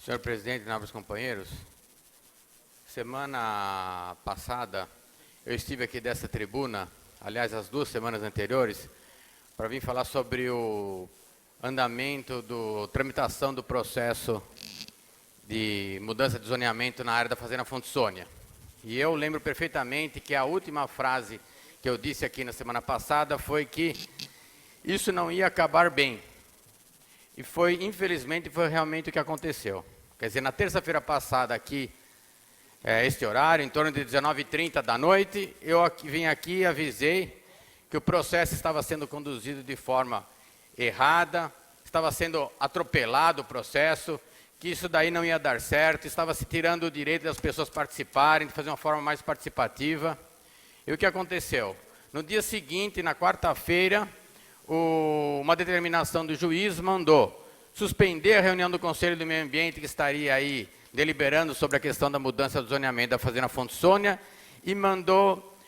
Senhor presidente, nobres companheiros, semana passada eu estive aqui dessa tribuna, aliás, as 2 semanas anteriores, para vir falar sobre o andamento tramitação do processo de mudança de zoneamento na área da Fazenda Fonte Sônia. E eu lembro perfeitamente que a última frase que eu disse aqui na semana passada foi que isso não ia acabar bem. E infelizmente, foi realmente o que aconteceu. Quer dizer, na terça-feira passada aqui, este horário, em torno de 19h30 da noite, eu vim aqui e avisei que o processo estava sendo conduzido de forma errada, estava sendo atropelado o processo, que isso daí não ia dar certo, estava se tirando o direito das pessoas participarem, de fazer uma forma mais participativa. E o que aconteceu? No dia seguinte, na quarta-feira, uma determinação do juiz mandou suspender a reunião do Conselho do Meio Ambiente, que estaria aí deliberando sobre a questão da mudança do zoneamento da Fazenda Fonte Sônia, e mandou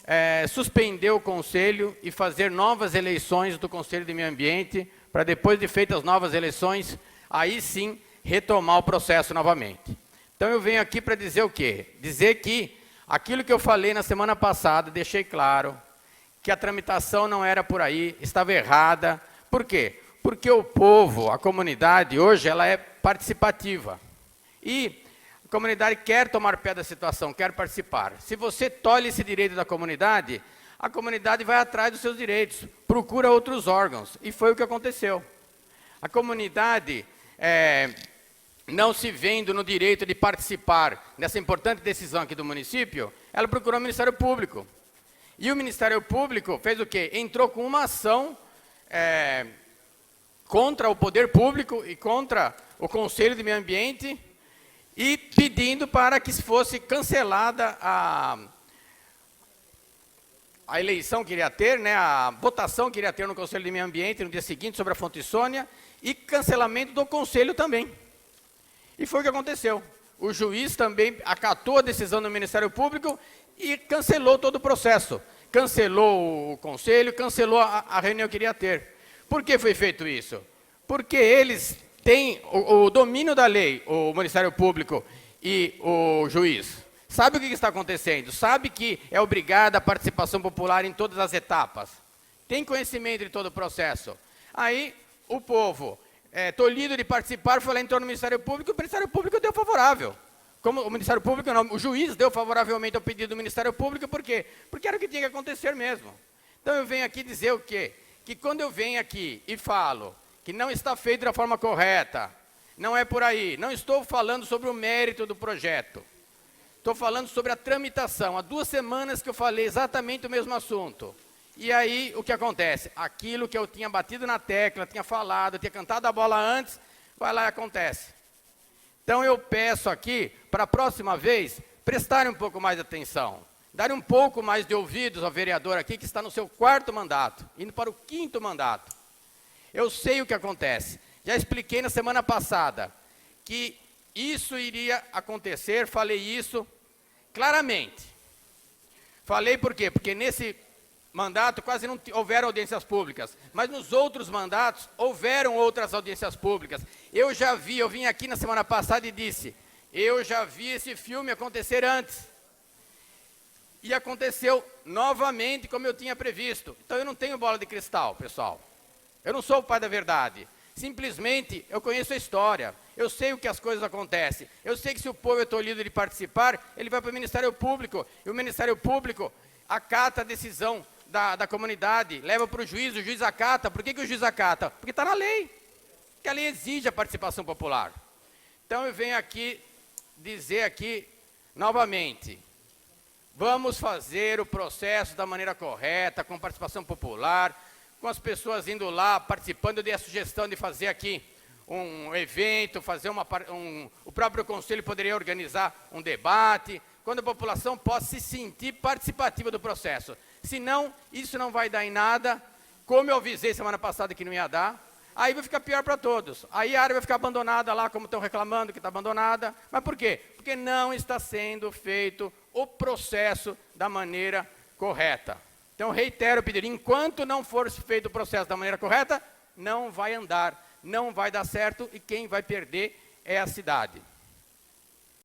suspender o Conselho e fazer novas eleições do Conselho do Meio Ambiente, para depois de feitas as novas eleições, aí sim retomar o processo novamente. Então eu venho aqui para dizer o quê? Dizer que aquilo que eu falei na semana passada, deixei claro, que a tramitação não era por aí, estava errada. Por quê? Porque o povo, a comunidade, hoje, ela é participativa. E a comunidade quer tomar pé da situação, quer participar. Se você tolhe esse direito da comunidade, a comunidade vai atrás dos seus direitos, procura outros órgãos. E foi o que aconteceu. A comunidade, não se vendo no direito de participar nessa importante decisão aqui do município, ela procurou o Ministério Público. E o Ministério Público fez o quê? Entrou com uma ação contra o poder público e contra o Conselho de Meio Ambiente e pedindo para que fosse cancelada a eleição que iria ter, a votação que iria ter no Conselho de Meio Ambiente no dia seguinte sobre a Fonte Sônia e cancelamento do Conselho também. E foi o que aconteceu. O juiz também acatou a decisão do Ministério Público e cancelou todo o processo. Cancelou o Conselho, cancelou a reunião que iria ter. Por que foi feito isso? Porque eles têm o domínio da lei, o Ministério Público e o juiz. Sabe o que está acontecendo? Sabe que é obrigada a participação popular em todas as etapas. Tem conhecimento de todo o processo. Aí o povo, tolhido de participar, foi lá entrou no Ministério Público e o Ministério Público deu favorável. Como o Ministério Público não, o juiz deu favoravelmente ao pedido do Ministério Público, por quê? Porque era o que tinha que acontecer mesmo. Então eu venho aqui dizer o quê? Que quando eu venho aqui e falo que não está feito da forma correta, não é por aí, não estou falando sobre o mérito do projeto, estou falando sobre a tramitação. Há 2 semanas que eu falei exatamente o mesmo assunto. E aí o que acontece? Aquilo que eu tinha batido na tecla, tinha falado, tinha cantado a bola antes, vai lá e acontece. Então eu peço aqui, para a próxima vez, prestarem um pouco mais de atenção, darem um pouco mais de ouvidos ao vereador aqui, que está no seu 4º mandato, indo para o 5º mandato. Eu sei o que acontece. Já expliquei na semana passada que isso iria acontecer, falei isso claramente. Falei por quê? Porque nesse mandato quase não houveram audiências públicas, mas nos outros mandatos houveram outras audiências públicas. Eu vim aqui na semana passada e disse, eu já vi esse filme acontecer antes. E aconteceu novamente como eu tinha previsto. Então eu não tenho bola de cristal, pessoal. Eu não sou o pai da verdade. Simplesmente eu conheço a história. Eu sei o que as coisas acontecem. Eu sei que se o povo é tolhido de participar, ele vai para o Ministério Público. E o Ministério Público acata a decisão da comunidade, leva para o juiz acata. Por que o juiz acata? Porque está na lei. Porque a lei exige a participação popular. Então eu venho aqui dizer aqui novamente, vamos fazer o processo da maneira correta, com participação popular, com as pessoas indo lá, participando. Eu dei a sugestão de fazer aqui um evento, fazer o próprio Conselho poderia organizar um debate, quando a população possa se sentir participativa do processo. Senão, isso não vai dar em nada, como eu avisei semana passada que não ia dar, aí vai ficar pior para todos. Aí a área vai ficar abandonada lá, como estão reclamando que está abandonada. Mas por quê? Porque não está sendo feito o processo da maneira correta. Então, reitero o pedido, enquanto não for feito o processo da maneira correta, não vai andar, não vai dar certo e quem vai perder é a cidade.